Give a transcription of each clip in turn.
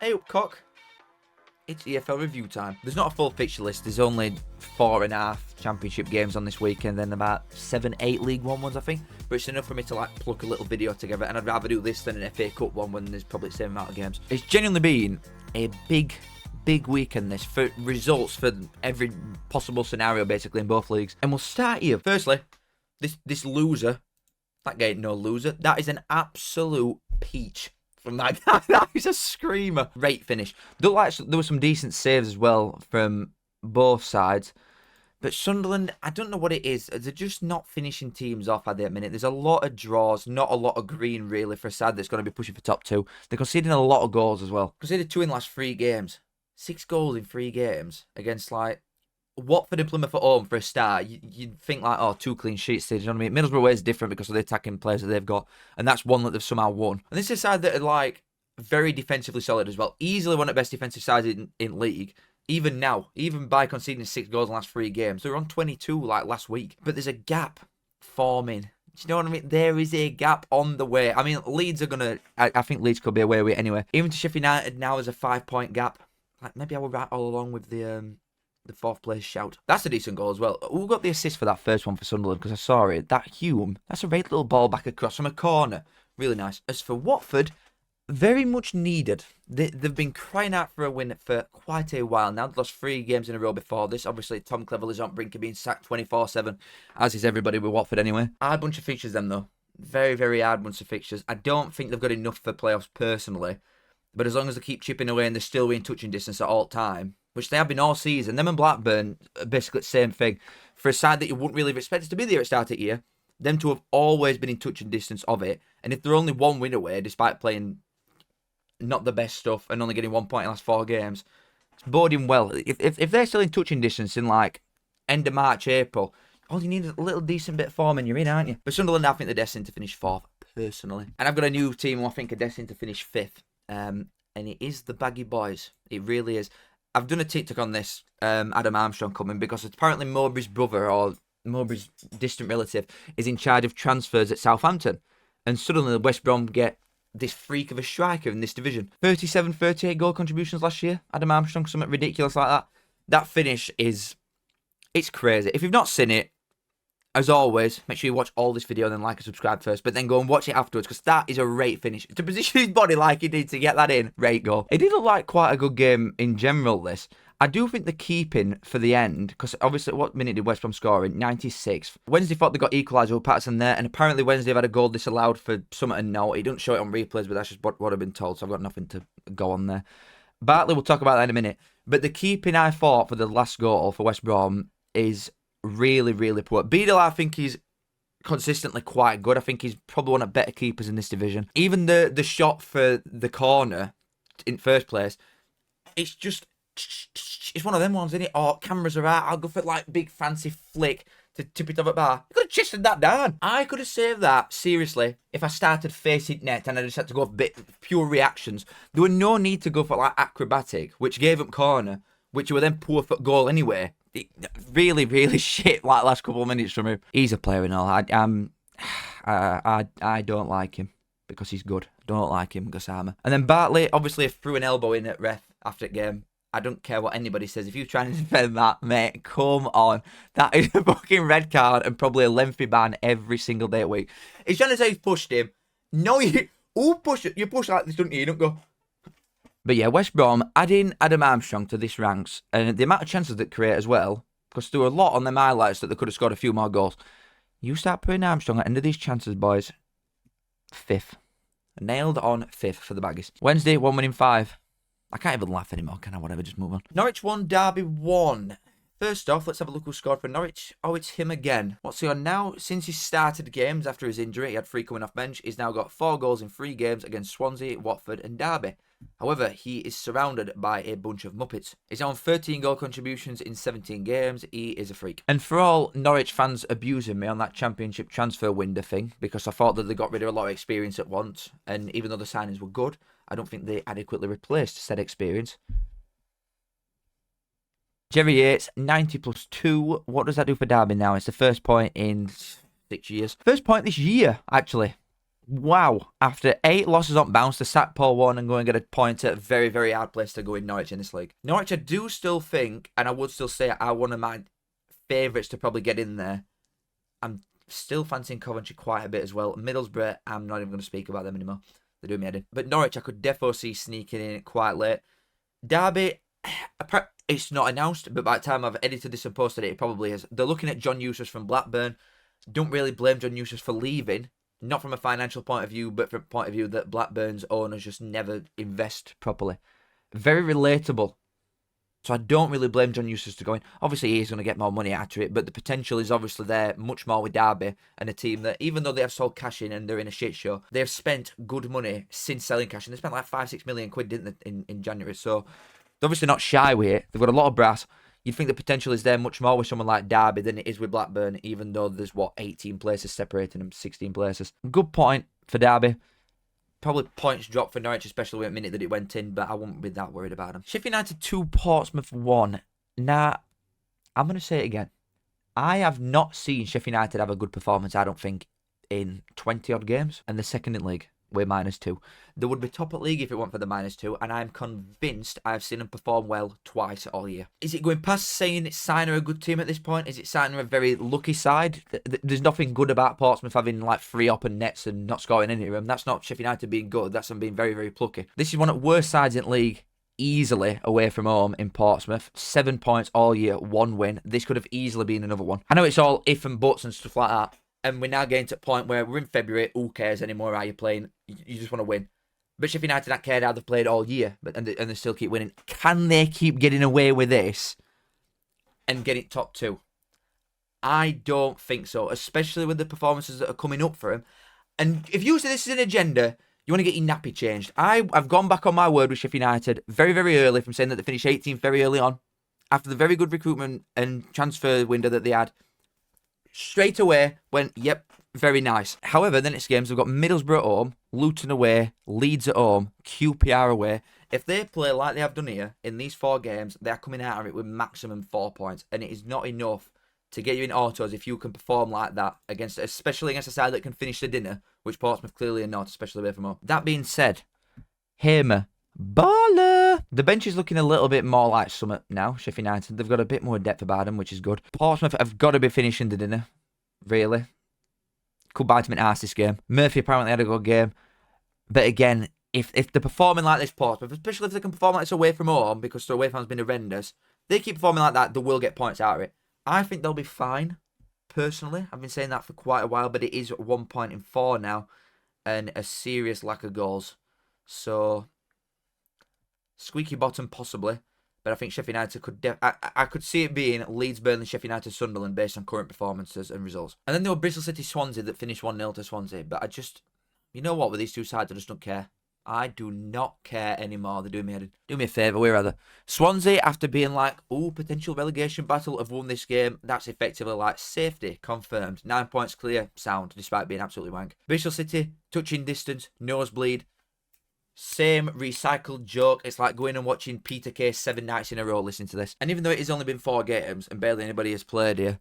Eyup cock. It's EFL review time. There's not a full fixture list. There's only 4.5 championship games on this weekend, then about 7-8 League One ones, I think. But it's enough for me to like pluck a little video together, and I'd rather do this than an FA Cup one when there's probably the same amount of games. It's genuinely been a big weekend this for results for every possible scenario basically in both leagues. And we'll start here. Firstly, this loser, that guy ain't no loser. That is an absolute peach. From that guy, that is a screamer. Great finish. There were some decent saves as well from both sides. But Sunderland, I don't know what it is. They're just not finishing teams off at the minute. There's a lot of draws, not a lot of green really for a side that's going to be pushing for top 2. They're conceding a lot of goals as well. Conceded 2 in the last 3 games. 6 goals in 3 games against like Watford and Plymouth at home for a start. You'd think like, oh, 2 clean sheets. You know what I mean? Middlesbrough way is different because of the attacking players that they've got. And that's one that they've somehow won. And this is a side that are like very defensively solid as well. Easily one of the best defensive sides in league. Even now, even by conceding 6 goals in the last 3 games. They were on 22 like last week. But there's a gap forming. Do you know what I mean? There is a gap on the way. I mean, Leeds are going to... I think Leeds could be away with it anyway. Even to Sheffield United now is a 5-point gap. Like maybe I will right all along with the 4th place shout. That's a decent goal as well. Who got the assist for that first one for Sunderland? Because I saw it. That Hume. That's a great little ball back across from a corner. Really nice. As for Watford, very much needed. They've been crying out for a win for quite a while now. They've lost 3 games in a row before this. Obviously, Tom Cleverley's on brink of being sacked 24/7, as is everybody with Watford anyway. Hard bunch of fixtures them though. Very, very hard bunch of fixtures. I don't think they've got enough for playoffs personally. But as long as they keep chipping away and they're still within touching distance at all time, which they have been all season, them and Blackburn are basically the same thing. For a side that you wouldn't really have expected to be there at the start of the year, them to have always been in touching distance of it. And if they're only 1 win away, despite playing not the best stuff and only getting 1 point in the last 4 games, it's boding well. If they're still in touching distance in like end of March, April, all you need is a little decent bit of form and you're in, aren't you? But Sunderland, I think they're destined to finish 4th, personally. And I've got a new team who I think are destined to finish 5th. And it is the Baggy Boys. It really is. I've done a TikTok on this, Adam Armstrong coming, because apparently Mowbray's brother or Mowbray's distant relative is in charge of transfers at Southampton. And suddenly the West Brom get this freak of a striker in this division. 37, 38 goal contributions last year. Adam Armstrong, something ridiculous like that. That finish is... it's crazy. If you've not seen it, as always, make sure you watch all this video and then like and subscribe first, but then go and watch it afterwards, because that is a great finish. To position his body like he did to get that in, great goal. It did look like quite a good game in general, this. I do think the keeping for the end, because obviously what minute did West Brom score in? 96th. Wednesday thought they got equaliser with Patterson there, and apparently Wednesday have had a goal disallowed for something to note. He doesn't show it on replays, but that's just what I've been told, so I've got nothing to go on there. Bartley, we'll talk about that in a minute. But the keeping I thought for the last goal for West Brom is really, really poor. Beadle, I think he's consistently quite good. I think he's probably one of the better keepers in this division. Even the shot for the corner in first place, it's just, it's one of them ones, isn't it? Oh, cameras are out. I'll go for like big fancy flick to tip it off at bar. You could have chisted that down. I could have saved that, seriously, if I started facing net and I just had to go for pure reactions. There was no need to go for like acrobatic, which gave up corner, which were then poor for goal anyway. Really, really shit like last couple of minutes from him. He's a player and all. I don't like him because he's good. I don't like him because I'm. And then Bartley obviously threw an elbow in at ref after the game. I don't care what anybody says. If you're trying to defend that, mate, come on. That is a fucking red card and probably a lengthy ban every single day a week. He's trying to say he's pushed him. No, who push it? You push like this, don't you? You don't go. But yeah, West Brom, adding Adam Armstrong to this ranks, and the amount of chances that create as well, because there were a lot on them highlights that they could have scored a few more goals. You start putting Armstrong at the end of these chances, boys. 5th. Nailed on 5th for the Baggies. Wednesday, 1 win in 5. I can't even laugh anymore, can I? Whatever, just move on. Norwich 1, Derby 1. First off, let's have a look who scored for Norwich. Oh, it's him again. What's he on now? Since he started games after his injury, he had 3 coming off bench. He's now got 4 goals in 3 games against Swansea, Watford and Derby. However, he is surrounded by a bunch of muppets. He's on 13 goal contributions in 17 games. He is a freak. And for all Norwich fans abusing me on that championship transfer window thing, because I thought that they got rid of a lot of experience at once, and even though the signings were good, I don't think they adequately replaced said experience. Jerry Yates, 90 plus 2. What does that do for Derby now? It's the first point in 6 years. First point this year, actually. Wow. After 8 losses on bounce to sack Paul Warne and go and get a point at a very, very hard place to go in Norwich in this league. Norwich, I do still think, and I would still say are one of my favourites to probably get in there. I'm still fancying Coventry quite a bit as well. Middlesbrough, I'm not even going to speak about them anymore. They're doing me head in. But Norwich, I could definitely see sneaking in quite late. Derby, it's not announced, but by the time I've edited this and posted it, it probably is. They're looking at John Eustace from Blackburn. Don't really blame John Eustace for leaving. Not from a financial point of view, but from a point of view that Blackburn's owners just never invest properly. Very relatable. So I don't really blame John Eustace to go in. Obviously, he's going to get more money out of it, but the potential is obviously there much more with Derby and a team that, even though they have sold cash in and they're in a shit show, they've spent good money since selling cash in. They spent like 5-6 million quid, didn't they, in January? So they're obviously not shy with it. They've got a lot of brass. You'd think the potential is there much more with someone like Derby than it is with Blackburn, even though there's, 18 places separating them, 16 places. Good point for Derby. Probably points dropped for Norwich, especially with the minute that it went in, but I wouldn't be that worried about them. Sheffield United 2, Portsmouth 1. Now, I'm going to say it again. I have not seen Sheffield United have a good performance, I don't think, in 20-odd games, and the second in league. We're -2. They would be top at league if it weren't for the -2, and I'm convinced I've seen them perform well twice all year. Is it going past saying it's signing a good team at this point? Is it signing a very lucky side? There's nothing good about Portsmouth having like 3 open nets and not scoring any of them. That's not Sheffield United being good. That's them being very, very plucky. This is one of the worst sides in the league, easily away from home in Portsmouth. 7 points all year, 1 win. This could have easily been another one. I know it's all if and buts and stuff like that. And we're now getting to a point where we're in February. Who cares anymore how you're playing? You just want to win. But Sheffield United don't care how they've played all year, and they still keep winning. Can they keep getting away with this and get it top 2? I don't think so, especially with the performances that are coming up for them. And if you say this is an agenda, you want to get your nappy changed. I've gone back on my word with Sheffield United very, very early from saying that they finished 18th very early on. After the very good recruitment and transfer window that they had, straight away went, yep, very nice. However, the next games, they've got Middlesbrough at home, Luton away, Leeds at home, QPR away. If they play like they have done here in these 4 games, they're coming out of it with maximum 4 points. And it is not enough to get you in autos if you can perform like that, especially against a side that can finish the dinner, which Portsmouth clearly are not, especially away from home. That being said, Hamer, baller. The bench is looking a little bit more like Summit now, Sheffield United. They've got a bit more depth about them, which is good. Portsmouth have got to be finishing the dinner, really. Could bite them in arse this game. Murphy apparently had a good game. But again, if they're performing like this, Portsmouth, especially if they can perform like this away from home, because their away form's been horrendous, they keep performing like that, they will get points out of it. I think they'll be fine, personally. I've been saying that for quite a while, but it is 1 point in 4 now, and a serious lack of goals. So squeaky bottom possibly, but I think Sheffield United could I could see it being Leeds, Burnley, Sheffield United, Sunderland based on current performances and results. And then there were Bristol City, Swansea that finished 1-0 to Swansea, but I just, you know what, with these two sides I just don't care. I do not care anymore. They're doing me headed. Do me a favour, we're rather. Swansea, after being like, oh, potential relegation battle, have won this game. That's effectively like safety confirmed. 9 points clear, sound, despite being absolutely wank. Bristol City, touching distance, nosebleed. Same recycled joke. It's like going and watching Peter Kay 7 nights in a row listening to this. And even though it has only been 4 games and barely anybody has played here,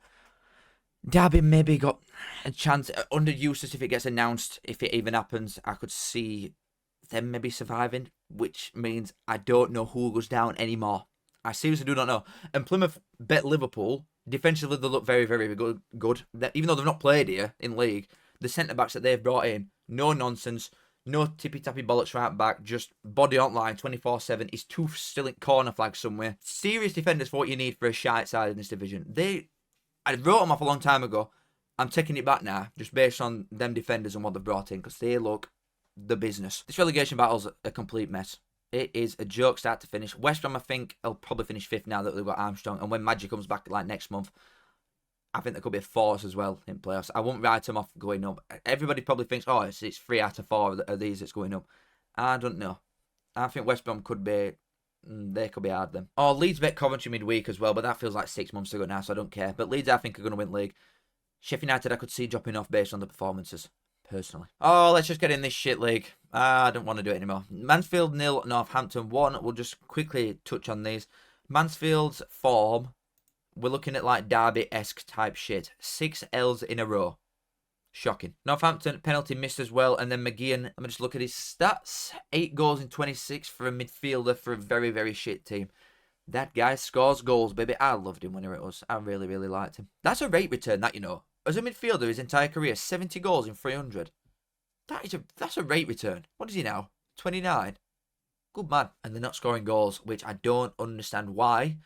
Derby maybe got a chance under Eustace if it gets announced. If it even happens, I could see them maybe surviving, which means I don't know who goes down anymore. I seriously do not know. And Plymouth bet Liverpool. Defensively, they look very, very good. Even though they've not played here in league, the centre-backs that they've brought in, no nonsense. No tippy-tappy bollocks right back, just body on line 24/7. His tooth still in corner flag somewhere. Serious defenders for what you need for a shite side in this division. I wrote them off a long time ago. I'm taking it back now, just based on them defenders and what they've brought in, because they look the business. This relegation battle's a complete mess. It is a joke start to finish. West Ham, I think, will probably finish 5th now that they've got Armstrong, and when Magic comes back like next month, I think there could be a 4th as well in playoffs. I won't write them off going up. Everybody probably thinks, oh, it's 3 out of 4 of these that's going up. I don't know. I think West Brom could be, they could be hard then. Oh, Leeds bet Coventry midweek as well, but that feels like 6 months ago now, so I don't care. But Leeds, I think, are going to win league. Sheffield United, I could see dropping off based on the performances, personally. Oh, let's just get in this shit league. I don't want to do it anymore. Mansfield 0, Northampton 1. We'll just quickly touch on these. Mansfield's form, we're looking at like Derby-esque type shit. 6 L's in a row. Shocking. Northampton, penalty missed as well. And then McGeehan, let me just look at his stats. 8 goals in 26 for a midfielder for a very, very shit team. That guy scores goals, baby. I loved him when he was at us. I really, really liked him. That's a rate return, that, you know. As a midfielder, his entire career, 70 goals in 300. That's a rate return. What is he now? 29. Good man. And they're not scoring goals, which I don't understand why.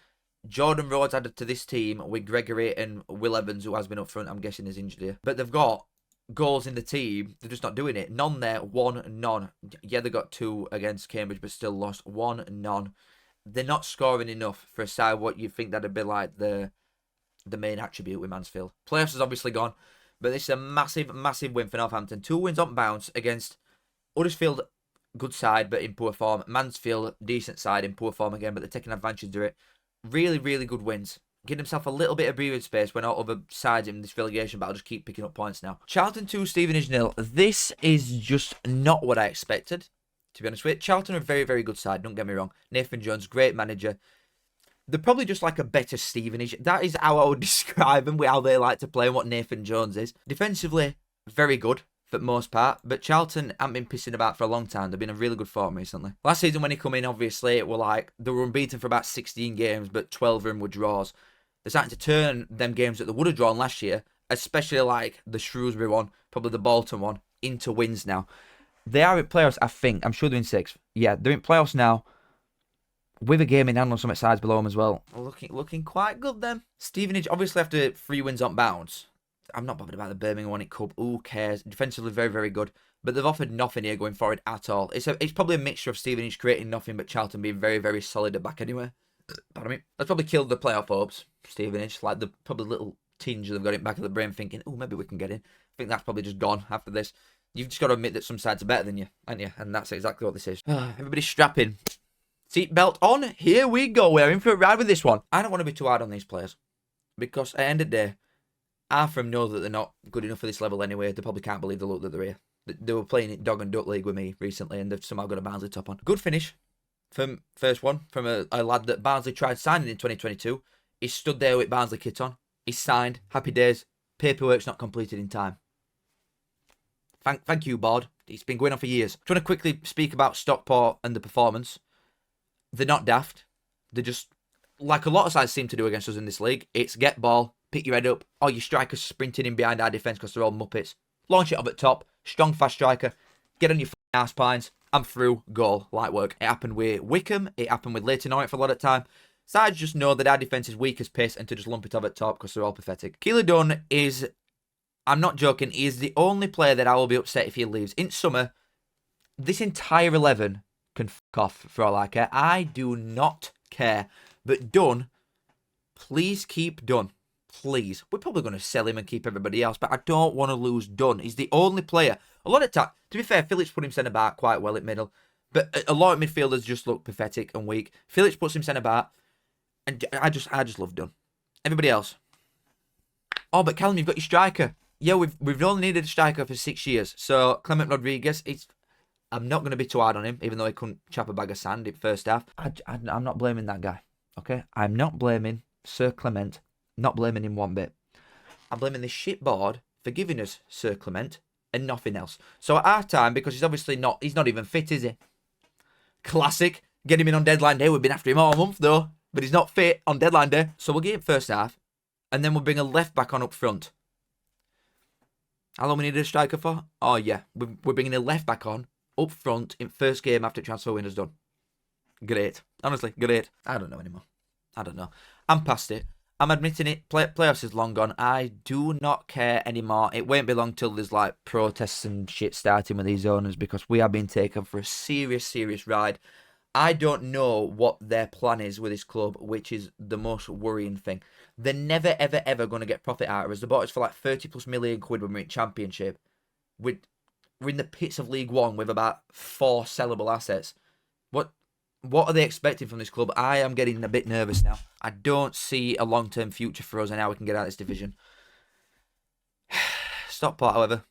Jordan Rhodes added to this team with Gregory and Will Evans, who has been up front. I'm guessing is injured here. But they've got goals in the team. They're just not doing it. None there. 1 none. Yeah, they got 2 against Cambridge, but still lost. 1 none. They're not scoring enough for a side what you think that'd be like the main attribute with Mansfield. Playoffs has obviously gone, but this is a massive, massive win for Northampton. 2 wins on bounce against Huddersfield, good side, but in poor form. Mansfield, decent side, in poor form again, but they're taking advantage of it. Really, really good wins. Give himself a little bit of breathing space when all other sides in this relegation battle just keep picking up points now. Charlton 2, Stevenage 0. This is just not what I expected, to be honest with you. Charlton are a very, very good side, don't get me wrong. Nathan Jones, great manager. They're probably just like a better Stevenage. That is how I would describe them, with how they like to play and what Nathan Jones is. Defensively, very good for the most part, but Charlton haven't been pissing about for a long time. They've been in really good form recently. Last season when he come in, obviously, they were unbeaten for about 16 games, but 12 of them were draws. They're starting to turn them games that they would have drawn last year, especially like the Shrewsbury one, probably the Bolton one, into wins now. They are in playoffs, I think. I'm sure they're in 6th. Yeah, they're in playoffs now, with a game in hand on some sides below them as well. Looking quite good then. Stevenage, obviously after 3 wins on bounce. I'm not bothered about the Birmingham one. It Cup. Who cares? Defensively, very, very good. But they've offered nothing here going forward at all. It's probably a mixture of Stevenage creating nothing, but Charlton being very, very solid at back anyway. Pardon me. That's probably killed the playoff hopes, Stevenage. Like the probably little tinge they've got it back of the brain thinking, oh, maybe we can get in. I think that's probably just gone after this. You've just got to admit that some sides are better than you, haven't you? And that's exactly what this is. Everybody strap in. Seatbelt on. Here we go. We're in for a ride with this one. I don't want to be too hard on these players, because at the end of the day, half of them know that they're not good enough for this level anyway. They probably can't believe the look that they're here. They were playing it dog and duck league with me recently, and they've somehow got a Barnsley top on. Good finish from first one from a lad that Barnsley tried signing in 2022. He stood there with Barnsley kit on. He's signed. Happy days. Paperwork's not completed in time. Thank you, board. It's been going on for years. I want to quickly speak about Stockport and the performance. They're not daft. They're just, like a lot of sides seem to do against us in this league, it's get ball, pick your head up, or your strikers sprinting in behind our defence because they're all muppets. Launch it up at top, strong fast striker, get on your ass pines, I'm through, goal, light work. It happened with Wickham, it happened with Leighton Orient for a lot of time. Sides just know that our defence is weak as piss and to just lump it up at top because they're all pathetic. Keeler Dunn is, I'm not joking, he is the only player that I will be upset if he leaves. In summer, this entire 11 can f*** off for all I care. I do not care. But Dunn, please keep Dunn. Please. We're probably going to sell him and keep everybody else, but I don't want to lose Dunn. He's the only player. A lot of time, to be fair, Phillips put him centre-back quite well at middle, but a lot of midfielders just look pathetic and weak. Phillips puts him centre-back, and I just love Dunn. Everybody else. Oh, but Callum, you've got your striker. Yeah, we've only needed a striker for 6 years. So, Clement Rodriguez, I'm not going to be too hard on him, even though he couldn't chop a bag of sand in first half. I'm not blaming that guy, okay? I'm not blaming Sir Clement. Not blaming him one bit. I'm blaming this shit board for giving us Sir Clement and nothing else. So at our time, because he's obviously he's not even fit, is he? Classic. Get him in on deadline day. We've been after him all month, though. But he's not fit on deadline day. So we'll get him first half. And then we'll bring a left back on up front. How long we needed a striker for? Oh, yeah. We're bringing a left back on up front in first game after transfer window's done. Great. Honestly, great. I don't know anymore. I don't know. I'm past it. I'm admitting it. Playoffs is long gone. I do not care anymore. It won't be long till there's like protests and shit starting with these owners because we are being taken for a serious, serious ride. I don't know what their plan is with this club, which is the most worrying thing. They're never, ever, ever going to get profit out of us. They bought us for like 30 plus million quid when we're in Championship. We're in the pits of League One with about 4 sellable assets. What are they expecting from this club? I am getting a bit nervous now. I don't see a long-term future for us and how we can get out of this division. Stockport, however,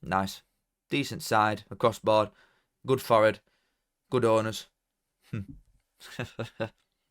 nice. Decent side, across board. Good forward. Good owners.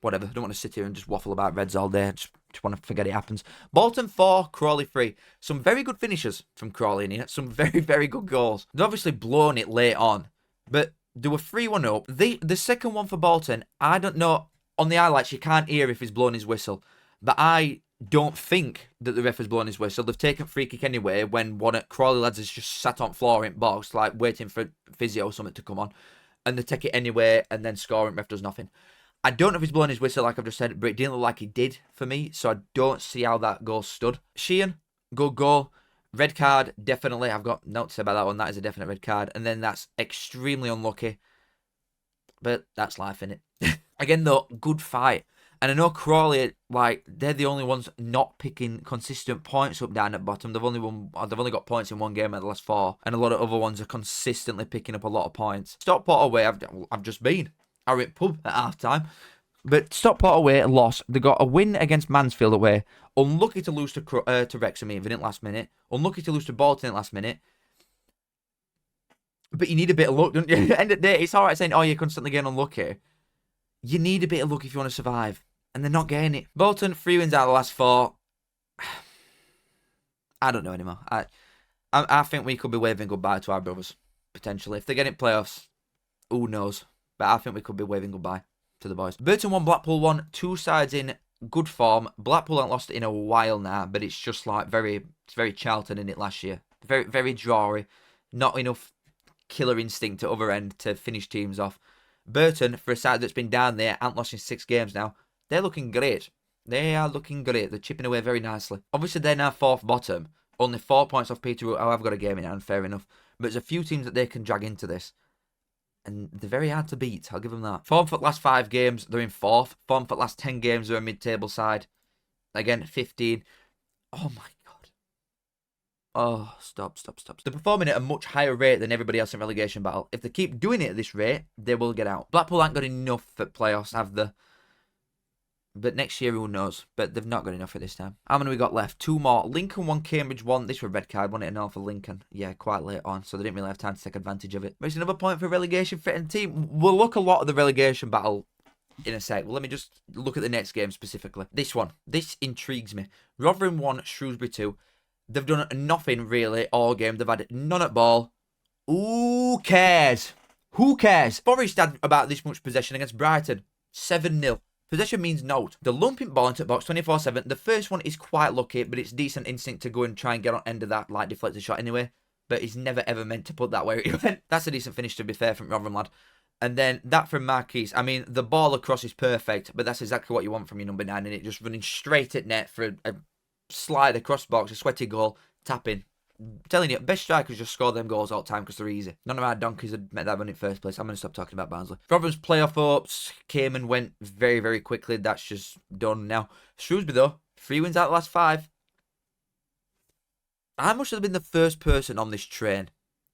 whatever. I don't want to sit here and just waffle about Reds all day. I just want to forget it happens. Bolton 4, Crawley 3. Some very good finishes from Crawley in here. Some very, very good goals. They've obviously blown it late on, but they were 3-1 up. The second one for Bolton, I don't know. On the highlights, you can't hear if he's blown his whistle, but I don't think that the ref has blown his whistle. They've taken free kick anyway when one of Crawley lads has just sat on floor in box, like waiting for physio or something to come on, and they take it anyway and then score and ref does nothing. I don't know if he's blown his whistle like I've just said, but it didn't look like he did for me, so I don't see how that goal stood. Sheehan, good goal. Red card, definitely. I've got notes to say about that one. That is a definite red card. And then that's extremely unlucky. But that's life, innit? Again, though, good fight. And I know Crawley, like, they're the only ones not picking consistent points up down at bottom. They've only got points in one game out of the last 4. And a lot of other ones are consistently picking up a lot of points. Stockport away, I've just been. I were at pub at half time. But Stockport away lost. They got a win against Mansfield away. Unlucky to lose to Wrexham even in last minute. Unlucky to lose to Bolton in last minute. But you need a bit of luck, don't you? At the end of the day, it's alright saying, oh, you're constantly getting unlucky. You need a bit of luck if you want to survive. And they're not getting it. Bolton, 3 wins out of the last 4. I don't know anymore. I think we could be waving goodbye to our brothers. Potentially. If they get in playoffs, who knows? But I think we could be waving goodbye to the boys. Burton 1, Blackpool 1. 2 sides in good form. Blackpool haven't lost it in a while now, but it's just like it's very Charlton in it last year. Very, very drawy. Not enough killer instinct at other end to finish teams off. Burton, for a side that's been down there, haven't lost in 6 games now. They're looking great. They are looking great. They're chipping away very nicely. Obviously, they're now 4th bottom. Only 4 points off Peterborough. Oh, I've got a game in hand, fair enough. But there's a few teams that they can drag into this. And they're very hard to beat. I'll give them that. Form for the last 5 games, they're in 4th. Form for the last 10 games, they're a mid-table side. Again, 15. Oh my God. Oh, stop. They're performing at a much higher rate than everybody else in relegation battle. If they keep doing it at this rate, they will get out. Blackpool ain't got enough for playoffs, have they? But next year, who knows? But they've not got enough for this time. How many we got left? 2 more. Lincoln 1, Cambridge 1. This was a red card, wasn't it? And all for Lincoln. Yeah, quite late on, so they didn't really have time to take advantage of it. But it's another point for a relegation threatened team. We'll look a lot at the relegation battle in a sec. Well, let me just look at the next game specifically. This one. This intrigues me. Rotherham 1, Shrewsbury 2. They've done nothing really all game. They've had none at ball. Who cares? Who cares? Forest had about this much possession against Brighton. 7-0. Possession means note. The lumping ball into box 24/7. The first one is quite lucky, but it's decent instinct to go and try and get on end of that like deflected shot anyway. But he's never ever meant to put that where it went. That's a decent finish to be fair from Rotherham lad. And then that from Marquise. I mean, the ball across is perfect, but that's exactly what you want from your number 9, and it just running straight at net for a slide across box, a sweaty goal, tapping. I'm telling you, best strikers just score them goals all the time because they're easy. None of our donkeys had met that one in first place. I'm going to stop talking about Barnsley. Rotherham's playoff hopes came and went very, very quickly. That's just done now. Shrewsbury, though, 3 wins out of the last 5. I must have been the first person on this train.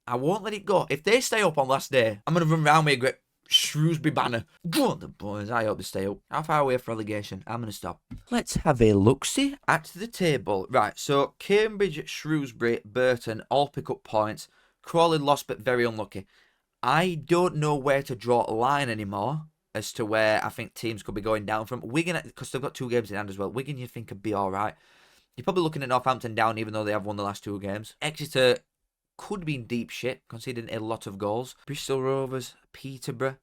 I won't let it go. If they stay up on last day, I'm going to run around with a great Shrewsbury banner. Go on, the boys. I hope they stay up. How far away from relegation? I'm going to stop. Let's have a look-see at the table. Right, so Cambridge, Shrewsbury, Burton all pick up points. Crawley lost, but very unlucky. I don't know where to draw a line anymore as to where I think teams could be going down from. Wigan, because they've got 2 games in hand as well. Wigan, you think, could be all right. You're probably looking at Northampton down, even though they have won the last 2 games. Exeter could be in deep shit, conceding a lot of goals. Bristol Rovers, Peterborough.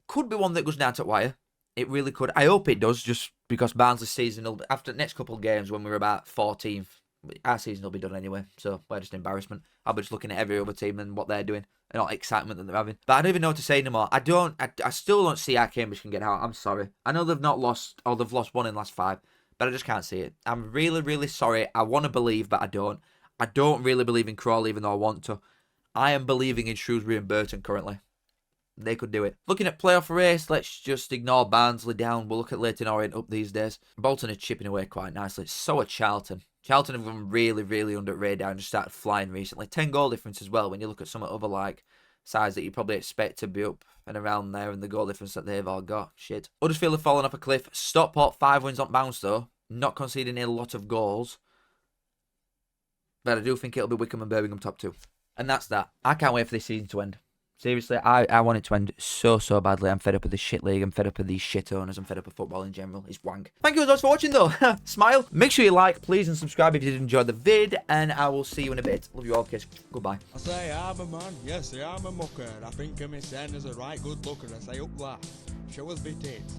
Could be one that goes down to wire. It really could. I hope it does, just because Barnsley's season will, after the next couple of games when we're about 14th, our season will be done anyway. So we're just embarrassment. I'll be just looking at every other team and what they're doing and all the excitement that they're having. But I don't even know what to say anymore. I still don't see how Cambridge can get out. I'm sorry. I know they've not lost, or they've lost 1 in the last 5, but I just can't see it. I'm really, really sorry. I want to believe, but I don't. I don't really believe in Crawley, even though I want to. I am believing in Shrewsbury and Burton currently. They could do it. Looking at playoff race, let's just ignore Barnsley down. We'll look at Leyton Orient up these days. Bolton are chipping away quite nicely. So are Charlton. Charlton have gone really, really under the radar and just started flying recently. 10 goal difference as well when you look at some other like sides that you probably expect to be up and around there, and the goal difference that they've all got. Shit. Huddersfield have fallen off a cliff. Stockport 5 wins on bounce though. Not conceding a lot of goals. But I do think it'll be Wickham and Birmingham top 2. And that's that. I can't wait for this season to end. Seriously, I want it to end so badly. I'm fed up of this shit league. I'm fed up of these shit owners. I'm fed up of football in general. It's wank. Thank you as always for watching though. Smile. Make sure you like, please, and subscribe if you did enjoy the vid. And I will see you in a bit. Love you all, kids. Goodbye. I say I'm a man, yes I am a mucker. I think of me son as a right good looker. I say up that. Show us the tits.